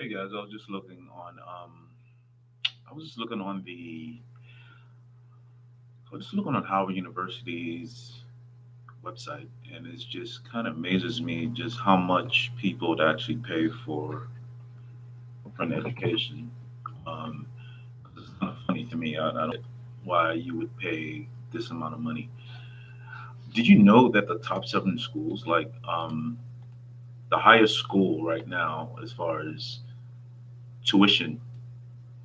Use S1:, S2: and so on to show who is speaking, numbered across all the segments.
S1: Hey guys, I was just looking on I was just looking on Howard University's website, and it just kind of amazes me just how much people would actually pay for an education. Um, 'Cause it's kind of funny to me. I don't get why you would pay this amount of money. Did you know that the top seven schools, like the highest school right now as far as tuition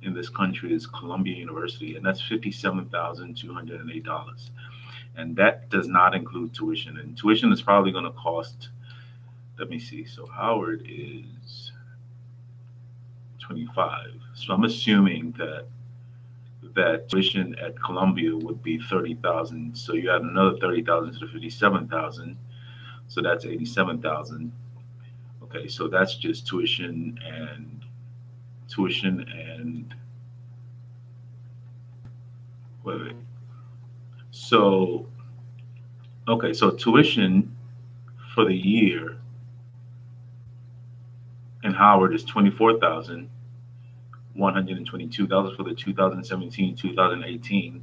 S1: in this country is Columbia University, and that's $57,208, and that does not include tuition. And tuition is probably going to cost. Let me see. So Howard is 25. So I'm assuming that tuition at Columbia would be 30,000. So you add another 30,000 to the 57,000. So that's 87,000. Okay, so that's just tuition and wait. So okay, so tuition for the year in Howard is 24,122. That was for the 2017-2018,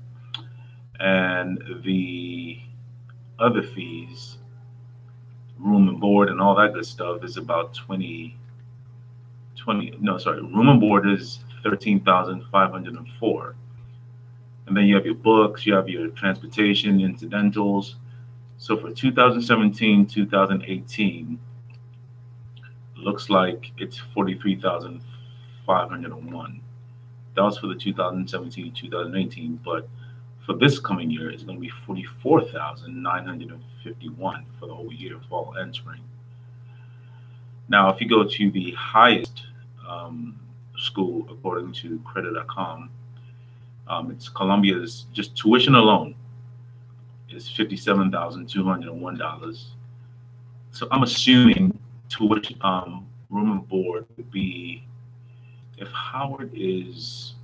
S1: and the other fees, room and board and all that good stuff, is about 20. No, sorry, room and board is 13,504, and then you have your books, you have your transportation, incidentals. So for 2017, 2018, looks like it's 43,501. That was for the 2017, 2018, but for this coming year, it's going to be 44,951 for the whole year, fall and spring. Now, if you go to the highest school, according to credit.com, it's Columbia's just tuition alone is $57,201. So I'm assuming tuition, room and board would be if Howard is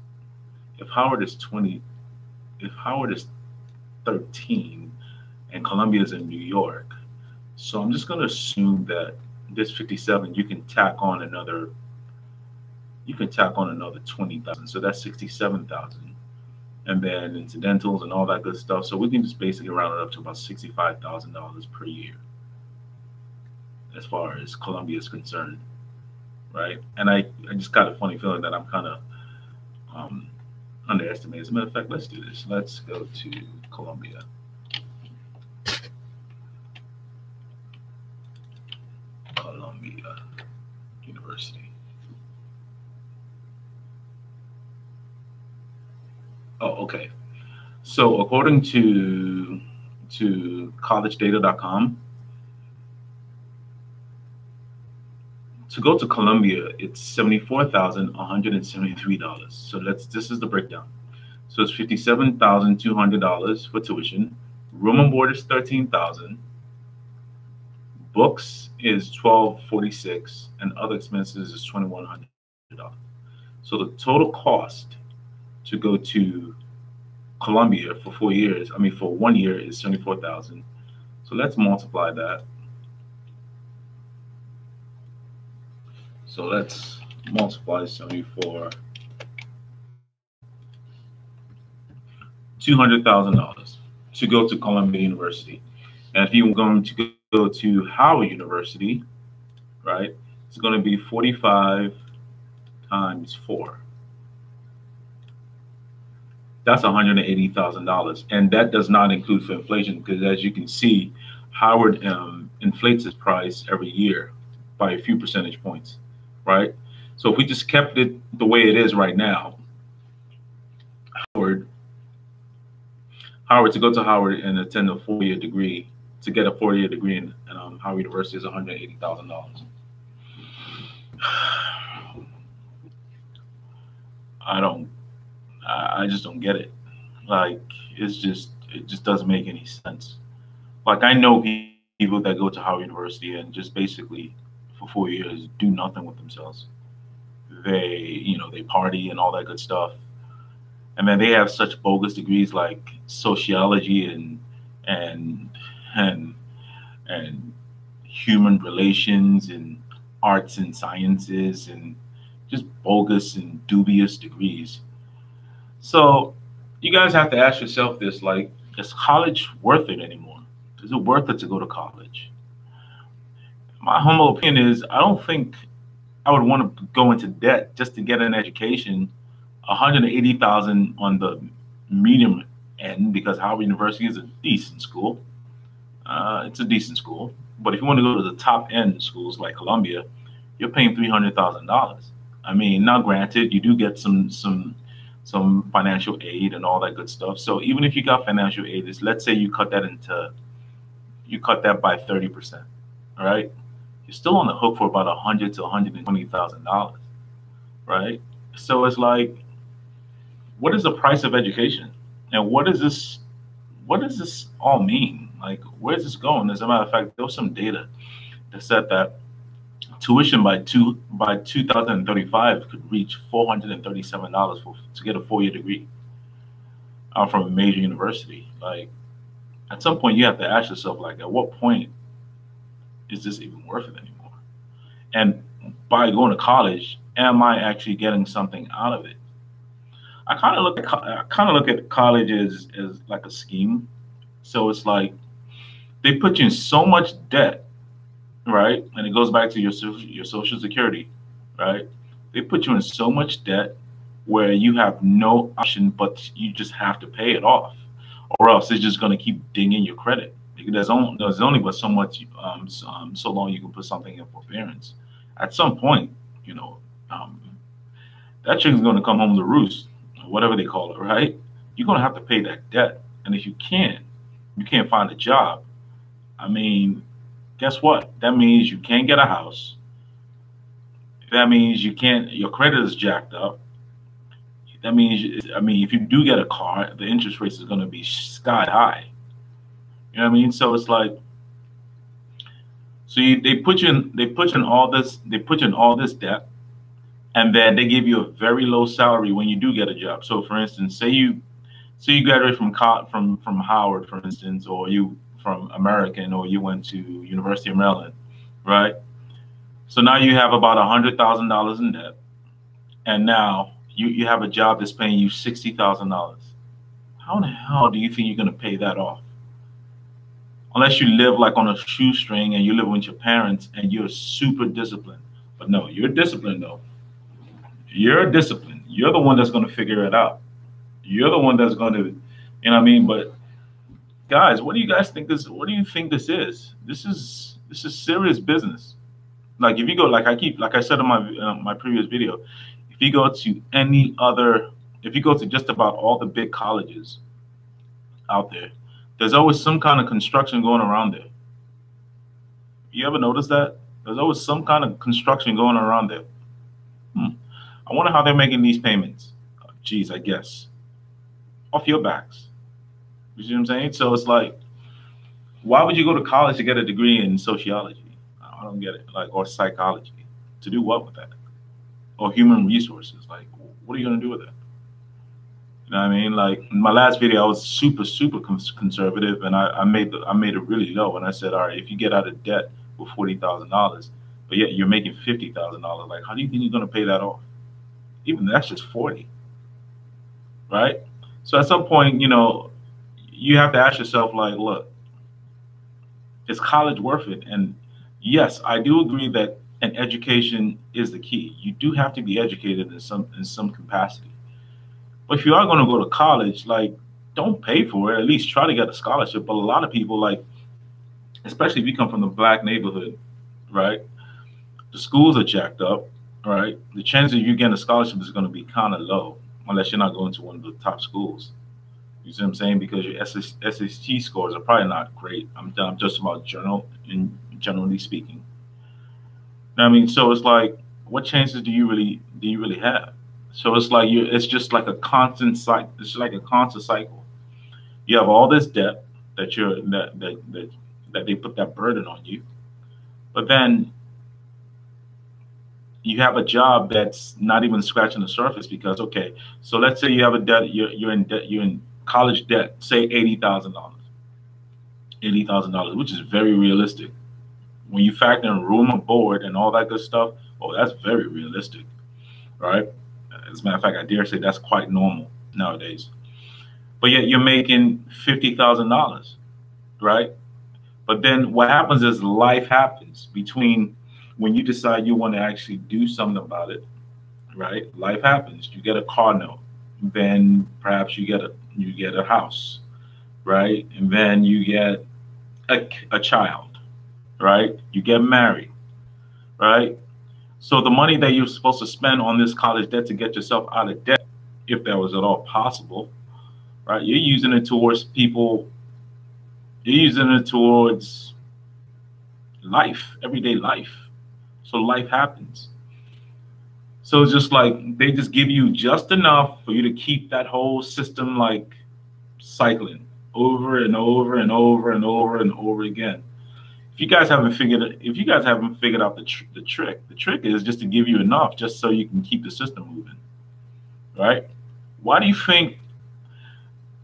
S1: if Howard is 20 if Howard is 13 and Columbia is in New York. So I'm just going to assume that this 57 you can tack on another 20,000. So that's 67,000. And then incidentals and all that good stuff. So we can just basically round it up to about $65,000 per year as far as Columbia is concerned, right? And I just got a funny feeling that I'm kind of um, underestimating. As a matter of fact, let's do this. Let's go to Columbia. Columbia University. Oh, okay. So according to collegedata.com, to go to Columbia, it's $74,173. So this is the breakdown. So it's $57,200 for tuition. Room and board is 13,000. Books is 1,246, and other expenses is $2,100. So the total cost to go to Columbia for 4 years, I mean for one year, is 74,000. So let's multiply that. So let's multiply 74, $200,000 to go to Columbia University. And if you're going to go to Howard University, right, it's going to be 45 times 4. That's $180,000, and that does not include for inflation, because as you can see, Howard inflates its price every year by a few percentage points, right? So if we just kept it the way it is right now, Howard, Howard to go to Howard and attend a 4-year degree, to get a 4-year degree in Howard University, is $180,000. I don't I just don't get it. Like it just doesn't make any sense. Like I know people that go to Howard University and just basically for 4 years do nothing with themselves. They party and all that good stuff. And then they have such bogus degrees like sociology and and and human relations and arts and sciences and just bogus and dubious degrees. So you guys have to ask yourself this, like, is college worth it anymore? Is it worth it to go to college? My humble opinion is I don't think I would want to go into debt just to get an education. 180,000 on the medium end, because Howard University is a decent school. It's a decent school. But if you want to go to the top end schools like Columbia, you're paying $300,000. I mean, now granted, you do get some financial aid and all that good stuff. So even if you got financial aid, let's say you cut that by 30%. All right, you're still on the hook for about 100 to $120,000. Right. So it's like, what is the price of education, and what does this all mean? Like, where's this going? As a matter of fact, there was some data that said that tuition by 2035 could reach $437 to get a 4-year degree from a major university. Like, at some point, you have to ask yourself, like, at what point is this even worth it anymore? And by going to college, am I actually getting something out of it? I kind of look at college as like a scheme. So it's like they put you in so much debt, right? And it goes back to your Social Security, right? They put you in so much debt where you have no option, but you just have to pay it off, or else it's just going to keep dinging your credit. Because there's only but so much, so long you can put something in forbearance. At some point, you know, um, that chicken's going to come home to roost, whatever they call it, right? You're going to have to pay that debt, and if you can't find a job. I mean, guess what? That means you can't get a house. That means you can't. Your credit is jacked up. That means, I mean, if you do get a car, the interest rates is going to be sky high. You know what I mean? So it's like, they put you in all this debt, and then they give you a very low salary when you do get a job. So, for instance, say you graduate from Howard, for instance, or you from American, or you went to University of Maryland, right? So now you have about $100,000 in debt, and now you have a job that's paying you $60,000. How in the hell do you think you're going to pay that off? Unless you live like on a shoestring and you live with your parents and you're super disciplined. But no, you're disciplined though. You're disciplined. You're the one that's going to figure it out. You're the one that's going to, you know what I mean? But guys, what do you guys think this? What do you think this is? This is serious business. Like, if you go, like I said in my previous video, if you go to if you go to just about all the big colleges out there, there's always some kind of construction going around there. You ever notice that? There's always some kind of construction going around there. I wonder how they're making these payments. Geez, I guess off your backs. You see what I'm saying? So it's like, why would you go to college to get a degree in sociology? I don't get it. Like, or psychology. To do what with that? Or human resources. Like, what are you going to do with that? You know what I mean? Like, in my last video, I was super conservative, and I made it really low. And I said, all right, if you get out of debt with $40,000, but yet you're making $50,000, like, how do you think you're going to pay that off? Even that's just 40, right? So at some point, you have to ask yourself, like, look, is college worth it? And yes, I do agree that an education is the key. You do have to be educated in some capacity. But if you are going to go to college, like, don't pay for it. At least try to get a scholarship. But a lot of people, like, especially if you come from the black neighborhood, right? The schools are jacked up, right? The chance of you getting a scholarship is going to be kind of low, unless you're not going to one of the top schools. You see what I'm saying? Because your SAT scores are probably not great. I'm just about generally speaking. You know what I mean? So it's like, what chances do you really have? So it's like it's just like a constant cycle. It's like a constant cycle. You have all this debt that they put that burden on you, but then you have a job that's not even scratching the surface. Because, okay, so let's say you have a debt, you're in debt, you're in college debt, say $80,000, which is very realistic. When you factor in room and board and all that good stuff, oh, that's very realistic. right? As a matter of fact, I dare say that's quite normal nowadays. But yet you're making $50,000, right? But then what happens is life happens between when you decide you want to actually do something about it, right? Life happens. You get a car note, then perhaps you get a house, right? And then you get a child, right? You get married, right? So the money that you're supposed to spend on this college debt to get yourself out of debt, if that was at all possible, right? You're using it towards people. You're using it towards life, everyday life. So life happens. So it's just like they just give you just enough for you to keep that whole system like cycling over and over and over and over and over again. If you guys haven't figured out the trick is just to give you enough just so you can keep the system moving, right? Why do you think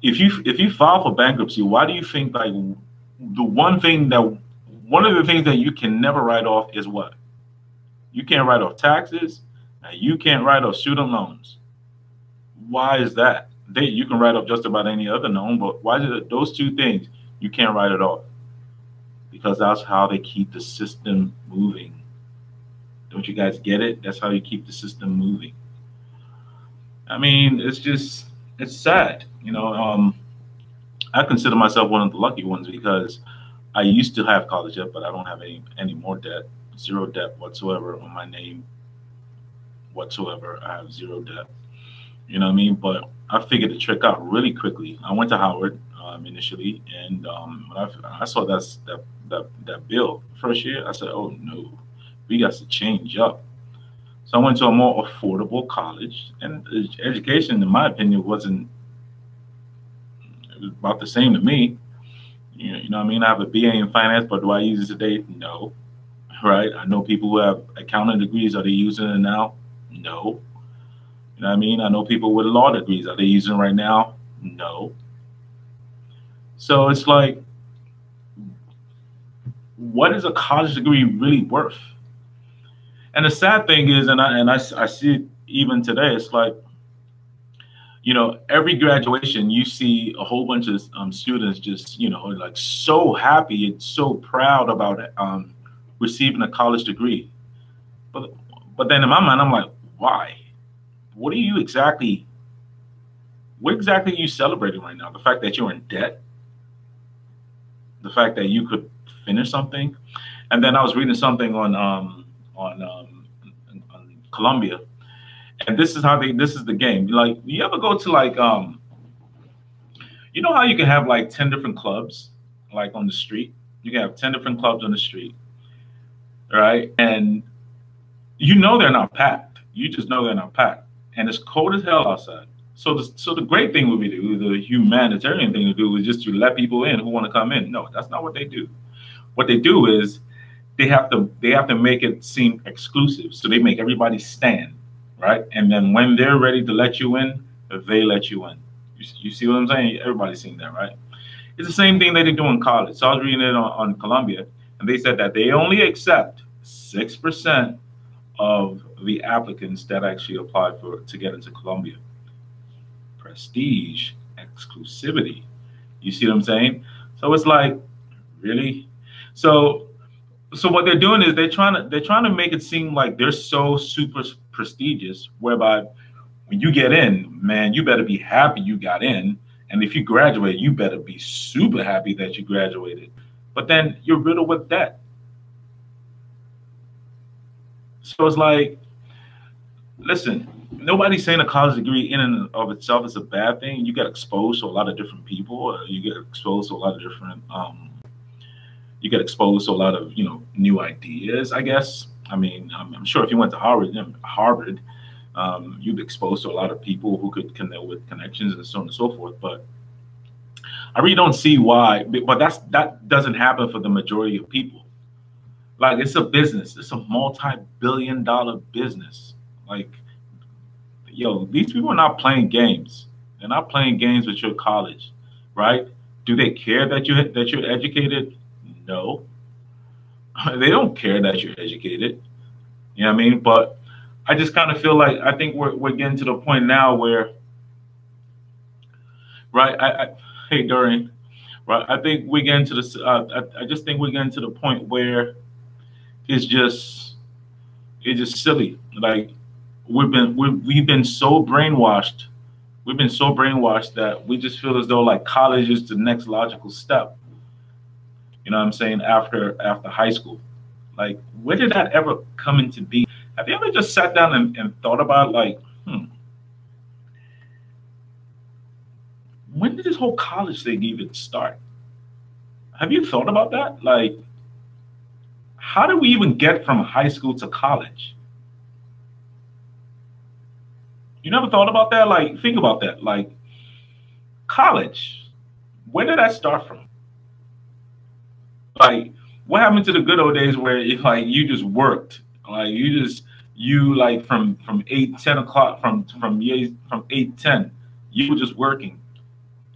S1: if you file for bankruptcy, why do you think like one of the things that you can never write off is what? You can't write off taxes and you can't write off student loans. Why is that? You can write off just about any other loan, but why is it those two things you can't write it off? Because that's how they keep the system moving. Don't you guys get it? That's how you keep the system moving. I mean, it's sad. I consider myself one of the lucky ones because I used to have college debt, but I don't have any more debt, zero debt whatsoever on my name whatsoever. I have zero debt. You know what I mean? But I figured the trick out really quickly. I went to Howard initially, and when I saw that bill first year, I said, "Oh no, we got to change up." So I went to a more affordable college, and education, in my opinion, it was about the same to me. You know what I mean? I have a BA in finance, but do I use it today? No. Right? I know people who have accounting degrees. Are they using it now? No. You know what I mean? I know people with law degrees. Are they using it right now? No. So it's like, what is a college degree really worth? And the sad thing is, and I see it even today, it's like, every graduation you see a whole bunch of students just, like so happy and so proud about receiving a college degree. But then in my mind, I'm like, why? What exactly are you celebrating right now? The fact that you're in debt? The fact that you could finish something? And then I was reading something on Columbia, and this is the game. Like, you ever go to like you know how you can have like 10 different clubs like on the street? You can have 10 different clubs on the street, right? And they're not packed. You just know they're not packed. And it's cold as hell outside. So the great thing would be to do, the humanitarian thing to do is just to let people in who want to come in. No, that's not what they do. What they do is they have to make it seem exclusive. So they make everybody stand, right? And then when they're ready to let you in, they let you in. You see what I'm saying? Everybody's seen that, right? It's the same thing that they do in college. So I was reading it on Columbia, and they said that they only accept 6% of the applicants that actually apply to get into Columbia. Prestige, exclusivity. You see what I'm saying? So it's like, really? So what they're doing is they're trying to make it seem like they're so super prestigious, whereby when you get in, man, you better be happy you got in. And if you graduate, you better be super happy that you graduated. But then you're riddled with debt. So it's like, listen, nobody's saying a college degree in and of itself is a bad thing. You get exposed to a lot of different people. You get exposed to a lot of different, new ideas, I guess. I mean, I'm sure if you went to Harvard, you'd be exposed to a lot of people who could connect with connections and so on and so forth. But I really don't see why. But that doesn't happen for the majority of people. Like, it's a business. It's a multi-billion-dollar business. Like, these people are not playing games. They're not playing games with your college, right? Do they care that you're educated? No. They don't care that you're educated. You know what I mean? But I just kind of feel like I think we're getting to the point now where, right? Hey, Dorian, right? I think we're getting to this. I just think we're getting to the point where it's just it's just silly. Like we've been so brainwashed. We've been so brainwashed that we just feel as though like college is the next logical step. You know what I'm saying? After high school, like where did that ever come into being? Have you ever just sat down and thought about like, when did this whole college thing even start? Have you thought about that? Like, how do we even get from high school to college? You never thought about that? Like, think about that. Like, college, where did that start from? Like, what happened to the good old days where if like you just worked, like you like from 8, 10 o'clock from 8, 10, you were just working.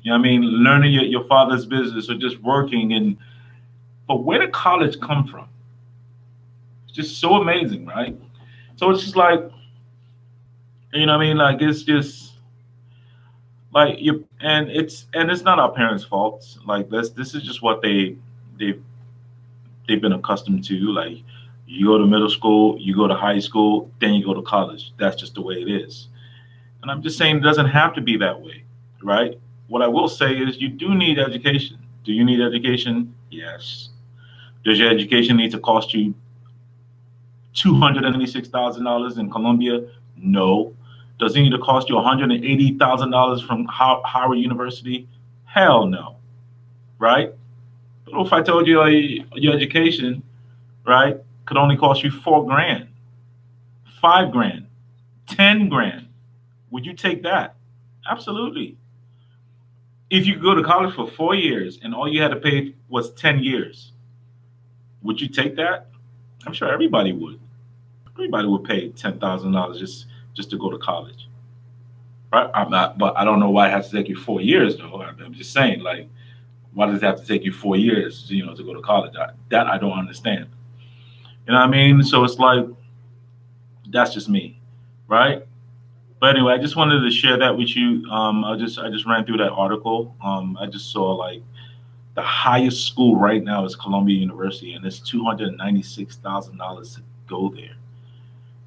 S1: You know what I mean? Learning your father's business or just working. But where did college come from? It's just so amazing, right? So it's just like, you know what I mean? Like it's just like it's not our parents' fault. Like this is just what they've been accustomed to. Like you go to middle school, you go to high school, then you go to college. That's just the way it is. And I'm just saying it doesn't have to be that way, right? What I will say is you do need education. Do you need education? Yes. Does your education need to cost you $296,000 in Columbia? No. Does it need to cost you $180,000 from Howard University? Hell no. Right? But if I told you your education, right, could only cost you $4,000, $5,000, $10,000, would you take that? Absolutely. If you go to college for 4 years and all you had to pay was 10 years, would you take that? I'm sure everybody would. Everybody would pay $10,000 just to go to college, right? I'm not, but I don't know why it has to take you 4 years though. I'm just saying, like, why does it have to take you 4 years, to go to college? That I don't understand. You know what I mean? So it's like, that's just me, right? But anyway, I just wanted to share that with you. I just ran through that article. I just saw like the highest school right now is Columbia University, and it's $296,000 to go there,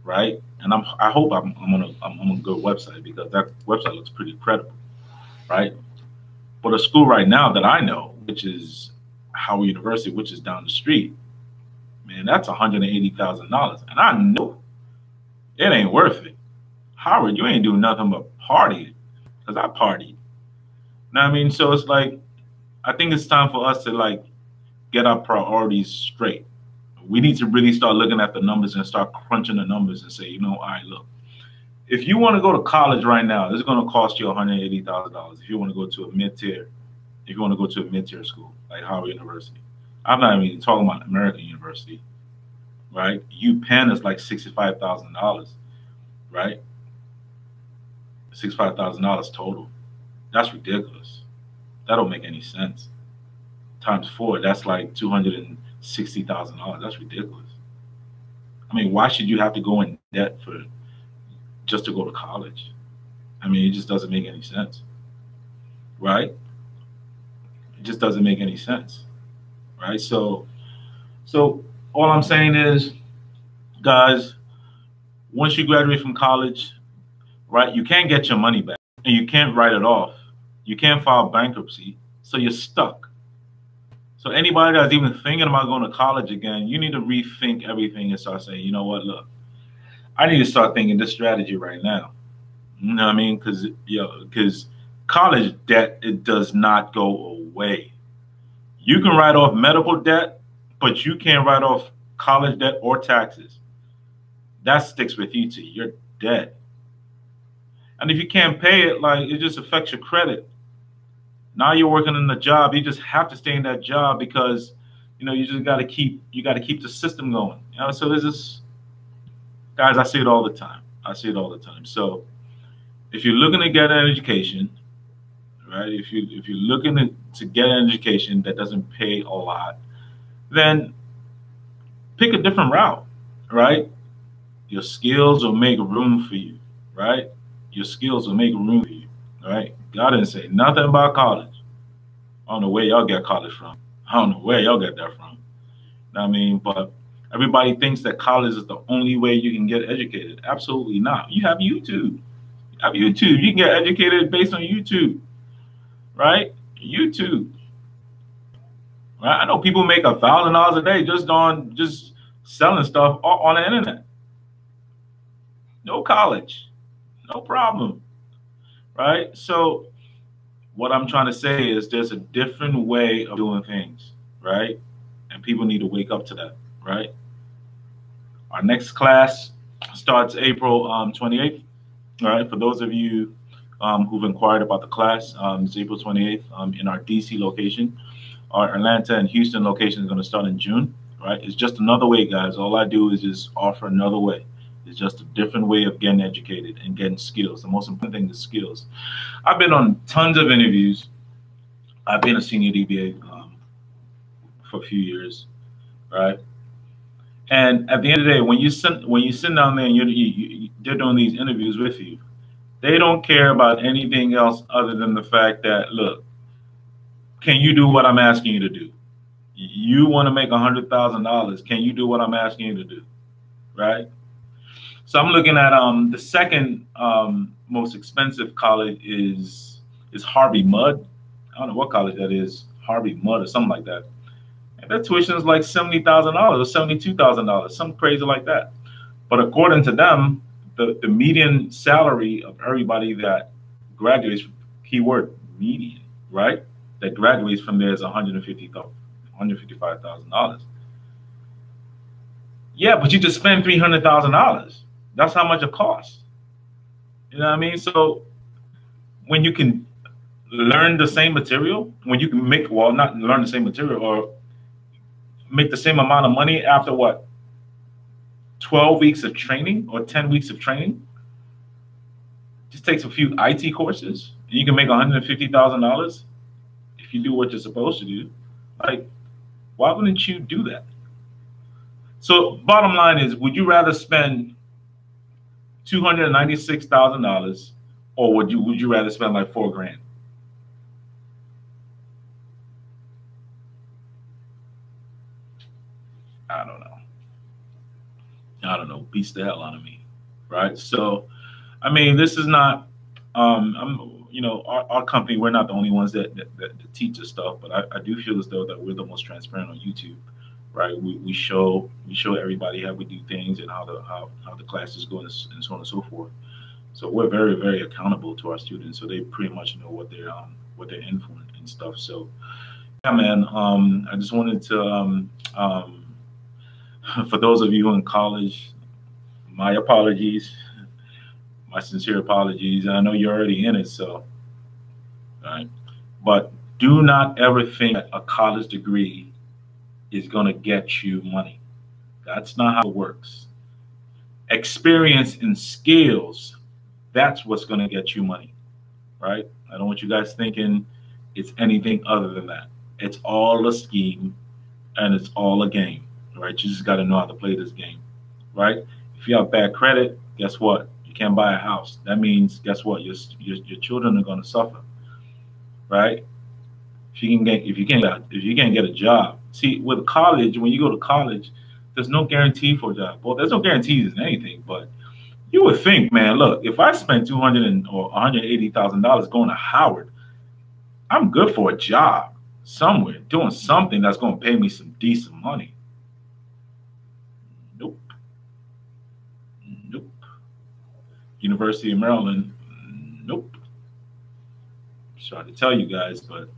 S1: right? And I hope I'm on a good website because that website looks pretty credible, right? But a school right now that I know, which is Howard University, which is down the street, man, that's $180,000, and I know it ain't worth it. Howard, you ain't doing nothing but party, because I partied. You know what I mean? So it's like, I think it's time for us to like get our priorities straight. We need to really start looking at the numbers and start crunching the numbers and say, all right, look, if you want to go to college right now, it's going to cost you $180,000. If you want to go to a mid-tier school like Howard University, I'm not even talking about American University, right? UPenn is like $65,000, right? $65,000 total. That's ridiculous. That don't make any sense. Times 4, that's like $260,000. That's ridiculous. I mean, why should you have to go in debt just to go to college? I mean, it just doesn't make any sense, right? It just doesn't make any sense, right? So all I'm saying is, guys, once you graduate from college, right, you can't get your money back and you can't write it off. You can't file bankruptcy, so you're stuck. So anybody that's even thinking about going to college again, you need to rethink everything and start saying, you know what, look, I need to start thinking this strategy right now. You know what I mean? Because college debt, it does not go away. You can write off medical debt, but you can't write off college debt or taxes. That sticks with you till you're dead. And if you can't pay it, like, it just affects your credit. Now you're working in the job. You just have to stay in that job because, you just got to keep the system going. So there's this, guys, I see it all the time. So if you're looking to get an education, right? If you're looking to get an education that doesn't pay a lot, then pick a different route, right? Your skills will make room for you, right? Your skills will make room for you, right? God didn't say nothing about college. I don't know where y'all get college from. I don't know where y'all get that from. I mean, but everybody thinks that college is the only way you can get educated. Absolutely not. You have YouTube. You have YouTube. You can get educated based on YouTube, right? YouTube. Right? I know people make $1,000 a day just selling stuff on the internet. No college, no problem, right? So what I'm trying to say is there's a different way of doing things, right? And people need to wake up to that, right? Our next class starts April 28th. All right, for those of you who've inquired about the class, it's April 28th in our DC location. Our Atlanta and Houston location is going to start in June, right? It's just another way, guys. All I do is just offer another way. It's just a different way of getting educated and getting skills. The most important thing is skills. I've been on tons of interviews. I've been a senior DBA for a few years, right? And at the end of the day, when you sit down there and they're doing these interviews with you, they don't care about anything else other than the fact that, look, can you do what I'm asking you to do? You want to make $100,000. Can you do what I'm asking you to do? Right? So I'm looking at the second most expensive college is Harvey Mudd. I don't know what college that is, Harvey Mudd or something like that. And their tuition is like $70,000 or $72,000, something crazy like that. But according to them, the median salary of everybody that graduates, keyword median, right? That graduates from there is $155,000. Yeah, but you just spend $300,000. That's how much it costs. You know what I mean? So when you can learn the same material, when you can make, well, not learn the same material, or make the same amount of money after what? 12 weeks of training or 10 weeks of training? Just takes a few IT courses and you can make $150,000 if you do what you're supposed to do. Like, why wouldn't you do that? So bottom line is, would you rather spend $296,000 or would you rather spend like $4,000? I don't know. Beats the hell out of me, right? So, I mean, this is not, our company, we're not the only ones that teach us stuff, but I do feel as though that we're the most transparent on YouTube, right? We show everybody how we do things and how the classes go and so on and so forth. So we're very, very accountable to our students, so they pretty much know what they're in for and stuff. So, yeah, man, I just wanted to. For those of you in college, my apologies, my sincere apologies. I know you're already in it, so, right. But do not ever think that a college degree is going to get you money. That's not how it works. Experience and skills, that's what's going to get you money, right? I don't want you guys thinking it's anything other than that. It's all a scheme and it's all a game. Right, you just got to know how to play this game, right? If you have bad credit, guess what? You can't buy a house. That means, guess what? Your children are going to suffer, right? If you can't get a job. See, with college, when you go to college, there's no guarantee for a job. Well, there's no guarantees in anything, but you would think, man, look, if I spend $200,000 or $180,000 going to Howard, I'm good for a job somewhere, doing something that's going to pay me some decent money. Nope. University of Maryland, nope. Sorry to tell you guys, but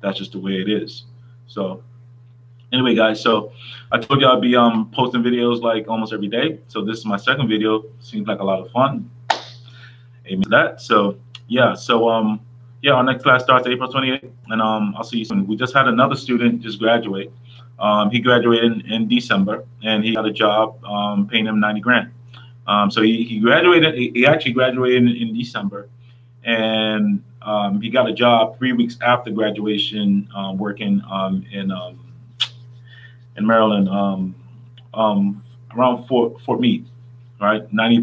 S1: that's just the way it is. So anyway, guys, so I told you I'd be posting videos like almost every day. So this is my second video. Seems like a lot of fun. Amen to that. So yeah, our next class starts April 28th, and I'll see you soon. We just had another student just graduate. He graduated in December, and he got a job paying him $90,000. So he graduated. He actually graduated in December, and he got a job 3 weeks after graduation, working in Maryland, around Fort Meade, All right, $90,000,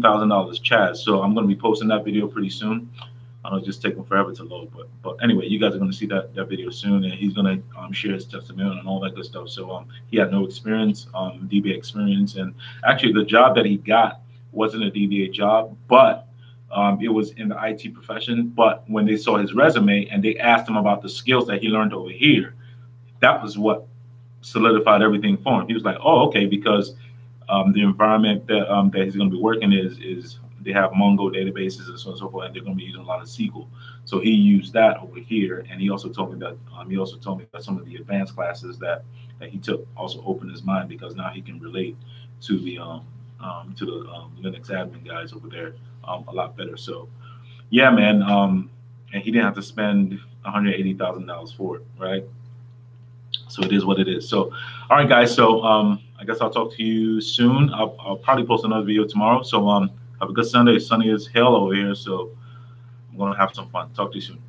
S1: Chaz. So I'm going to be posting that video pretty soon. I know it's just taking forever to load, but anyway, you guys are going to see that video soon, and he's going to share his testimony and all that good stuff. So he had no experience, DBA experience, and actually the job that he got wasn't a DBA job, but it was in the IT profession. But when they saw his resume and they asked him about the skills that he learned over here, that was what solidified everything for him. He was like, oh, okay, because the environment that he's going to be working is they have Mongo databases and so on and so forth, and they're going to be using a lot of SQL. So he used that over here, and he also told me that some of the advanced classes that he took also opened his mind, because now he can relate to the Linux admin guys over there a lot better. So yeah, man, and he didn't have to spend $180,000 for it, right? So it is what it is. So, all right, guys. So I guess I'll talk to you soon. I'll probably post another video tomorrow. So have a good Sunday. It's sunny as hell over here. So I'm going to have some fun. Talk to you soon.